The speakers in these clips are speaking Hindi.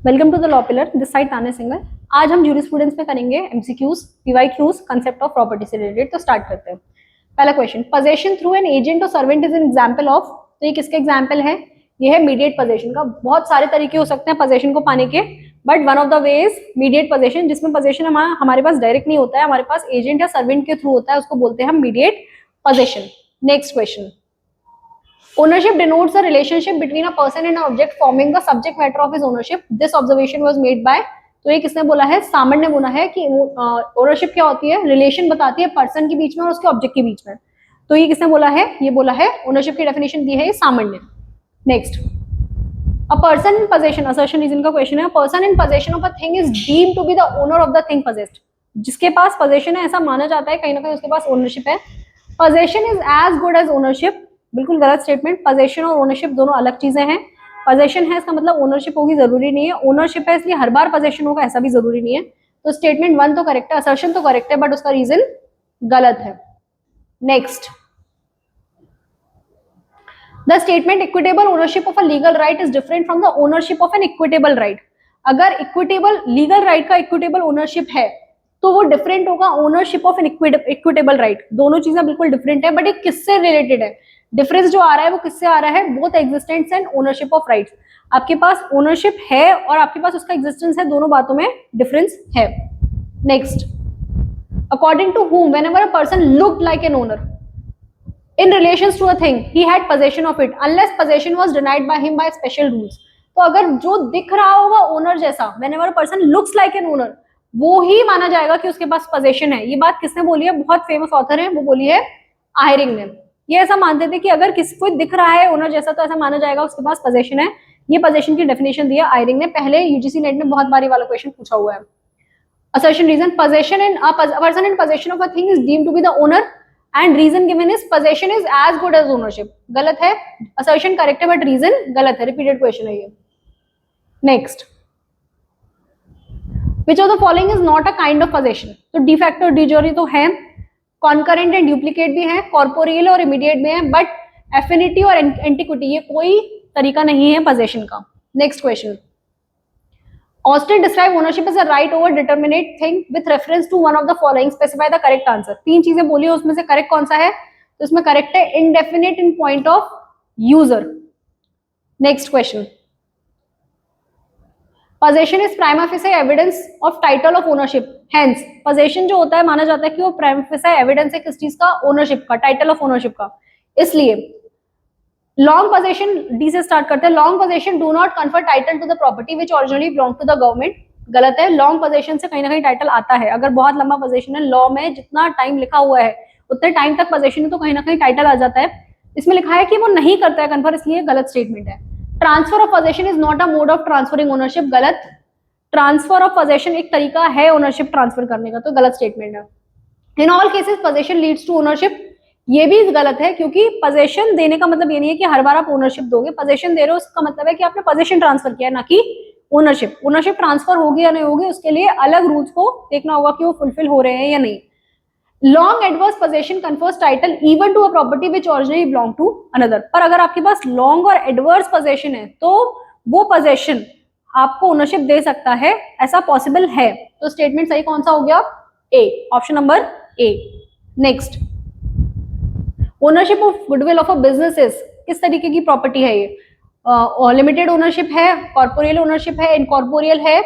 Welcome to the law pillar, this side Tanya Singh. आज हम ज्यूरिस्प्रूडेंस में करेंगे MCQs, PYQs, concept of property से रिलेटेड। तो स्टार्ट करते हैं। पहला question, possession through an agent और servant is an example of. तो ये किसके एग्जांपल है? ये है मीडिएट पोजेशन का। बहुत सारे तरीके हो सकते हैं पोजेशन को पाने के, but one of the way is mediate possession, जिसमें पोजेशन हमारे पास डायरेक्ट नहीं होता है, हमारे पास एजेंट या सर्वेंट के थ्रू होता है, उसको बोलते हैं हम mediate possession. Next question, ownership denotes a relationship between a person and an object forming the subject matter of his ownership. This observation was made by, तो ये किसने बोला है? सामंड ने बोला है कि ओनरशिप क्या होती है? रिलेशन बताती है पर्सन के बीच में और उसके ऑब्जेक्ट के बीच में। तो ये किसने बोला है? ये बोला है, ओनरशिप की डेफिनेशन दी है ये सामंड ने। Next, a person in possession, assertion reason का क्वेश्चन है। Person in possession of a thing is deemed to be the owner of the thing possessed. जिसके पास पोजेशन है ऐसा माना जाता है कहीं ना कहीं उसके पास ओनरशिप है। Possession is as good as ownership, बिल्कुल गलत स्टेटमेंट। पोजेशन और ओनरशिप दोनों अलग चीजें हैं। पोजेशन है इसका मतलब ओनरशिप होगी जरूरी नहीं है, ओनरशिप है इसलिए हर बार पोजेशन होगा ऐसा भी जरूरी नहीं है। तो स्टेटमेंट 1 तो करेक्ट है, असर्शन तो करेक्ट है, बट उसका रीजन गलत है। Next, the statement equitable ownership of a legal right is different from the ownership of an equitable right. अगर इक्विटेबल लीगल राइट का इक्विटेबल ओनरशिप है तो वो डिफरेंट होगा ownership of an equitable right. दोनों चीजें बिल्कुल डिफरेंट है, बट ये किससे रिलेटेड है? डिफरेंस जो आ रहा है वो किससे आ रहा है? Both existence and ownership of rights. आपके पास ओनरशिप है और आपके पास उसका एग्जिस्टेंस है, दोनों बातों में डिफरेंस है। Next, according to whom whenever a person looked like an owner in relation to a thing he had possession of it unless possession was denied by him by special rules। तो अगर जो दिख रहा होगा ओनर जैसा, whenever a person looks like an owner, वो ही माना जाएगा कि उसके पास पोजेशन है। ये बात किसने बोली है? बहुत फेमस ऑथर है, वो बोली है आयरिंग ने। ये ऐसा मानते थे कि अगर किसी को दिख रहा है ओनर जैसा तो ऐसा माना जाएगा उसके पास पोजेशन है। ये पोजेशन की डेफिनेशन दिया आयरिंग ने। पहले यूजीसी नेट में बहुत बारी वाला क्वेश्चन पूछा हुआ है। Assertion reason, possession in a person in possession of a thing is deemed to be the owner and reason given is possession is as good as ownership. गलत है, असर्शन करेक्ट है बट रीजन गलत है। रिपीटेड क्वेश्चन है ये। Next, which of the following is not a kind of possession? तो de facto और de jure तो है, concurrent एंड duplicate भी है, corporeal और immediate भी है, बट affinity और antiquity ये कोई तरीका नहीं है possession का। Next question, Austin describe ownership as a right over determinate thing with reference to one of the following, specify the correct answer। तीन चीजें बोली है, उसमें से करेक्ट कौन सा है? तो इसमें करेक्ट है indefinite in point of user। Next question, possession is prima facie evidence of title of ownership. Hence possession जो होता है माना जाता है कि वो प्राइमा फेसी एविडेंस है किस चीज का? ओनरशिप का, टाइटल ऑफ ओनरशिप का। इसलिए लॉन्ग पोजेशन, डी से स्टार्ट करते हैं। Long possession do not confer title to the property which originally belong to the government. गलत है, लॉन्ग पोजेशन से कहीं ना कहीं टाइटल आता है। अगर बहुत लंबा पोजेशन है, लॉ में जितना टाइम लिखा हुआ है उतने टाइम तक पोजेशन है तो कहीं ना कहीं टाइटल आ जाता है। इसमें लिखा है कि वो नहीं करता है कन्फर, इसलिए गलत स्टेटमेंट है। Transfer of possession is not a mode of transferring ownership. गलत, ट्रांसफर ऑफ पोजेशन एक तरीका है ओनरशिप ट्रांसफर करने का, तो गलत स्टेटमेंट है। In all cases possession leads to ownership, ये भी गलत है, क्योंकि पोजेशन देने का मतलब ये नहीं है कि हर बार आप ओनरशिप दोगे। पोजेशन दे रहे हो उसका मतलब है कि आपने पोजेशन ट्रांसफर किया, ना कि ओनरशिप। ओनरशिप ट्रांसफर होगी या नहीं होगी उसके लिए अलग रूल्स को देखना होगा कि वो फुलफिल हो रहे हैं या नहीं। Long adverse possession confers title even to a property which originally belong to another. पर अगर आपके पास लॉन्ग और एडवर्स पोजेशन है तो वो पोजेशन आपको ओनरशिप दे सकता है, ऐसा पॉसिबल है। तो स्टेटमेंट सही कौन सा हो गया? A, option number A. Next, ownership of goodwill of a business is, किस तरीके की प्रॉपर्टी है ये? लिमिटेड ओनरशिप है, कॉर्पोरियल ओनरशिप है, इनकॉर्पोरियल है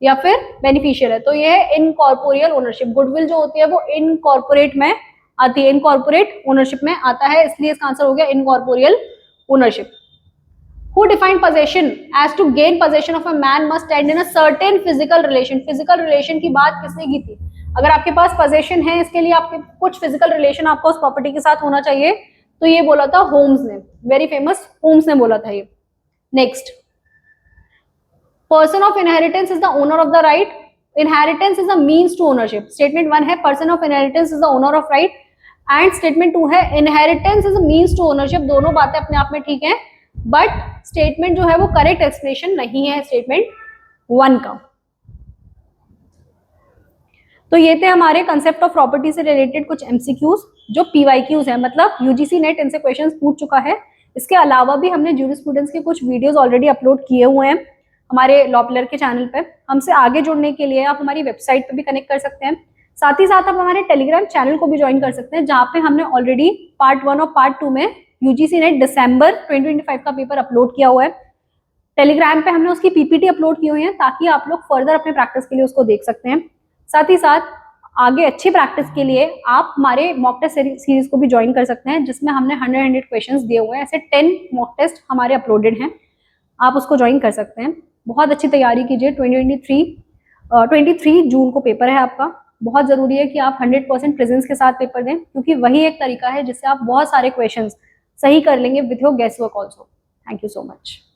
या फिर बेनिफिशियल है? तो ये है इनकॉर्पोरियल ओनरशिप। गुडविल जो होती है वो इनकॉर्पोरेट में आती है, इनकॉर्पोरेट ओनरशिप में आता है, इसलिए इसका आंसर हो गया incorporeal ownership. Who defined possession as to gain possession of a man must stand in a certain physical relation। physical relation की बात किसने की थी? अगर आपके पास possession है इसके लिए आपके कुछ physical relation आपको उस प्रॉपर्टी के साथ होना चाहिए, तो ये बोला था होम्स ने, वेरी फेमस होम्स ने बोला था ये। Next, person of inheritance is the owner of the right. Inheritance is a means to ownership. Statement 1 है person of inheritance is the owner of right, and statement 2 है inheritance is a means to ownership. दोनों बातें अपने आप में ठीक है, बट स्टेटमेंट जो है वो करेक्ट एक्सप्लेनेशन नहीं है स्टेटमेंट 1 का। तो ये थे हमारे कंसेप्ट ऑफ प्रॉपर्टी से रिलेटेड कुछ एमसीक्यूज जो पीवाईक्यूज है, मतलब यूजीसी नेट इनसे क्वेश्चंस पूछ चुका है। इसके अलावा भी हमने ज्यूरिस्प्रूडेंस के कुछ वीडियोस ऑलरेडी अपलोड किए हुए हैं, हमारे लॉ पिलर के चैनल पे। हमसे आगे जुड़ने के लिए आप हमारी वेबसाइट पे भी कनेक्ट कर सकते हैं, साथ ही साथ आप हमारे टेलीग्राम चैनल को भी ज्वाइन कर सकते हैं, जहाँ पे हमने ऑलरेडी पार्ट 1 और पार्ट 2 में यूजीसी नेट दिसंबर 2025 का पेपर अपलोड किया हुआ है। टेलीग्राम पे हमने उसकी पीपीटी अपलोड की हुई है, ताकि आप लोग फर्दर अपने प्रैक्टिस के लिए उसको देख सकते हैं। साथ ही साथ आगे अच्छी प्रैक्टिस के लिए आप हमारे मॉक टेस्ट सीरीज को भी ज्वाइन कर सकते हैं, जिसमें हमने 100 क्वेश्चंस दिए हुए हैं। ऐसे 10 मॉक टेस्ट हमारे अपलोडेड हैं, आप उसको ज्वाइन कर सकते हैं। बहुत अच्छी तैयारी कीजिए। 23 जून को पेपर है आपका। बहुत जरूरी है कि आप 100% प्रेजेंस के साथ पेपर दें, क्योंकि वही एक तरीका है जिससे आप बहुत सारे क्वेश्चंस सही कर लेंगे with your guess work also. Thank you so much.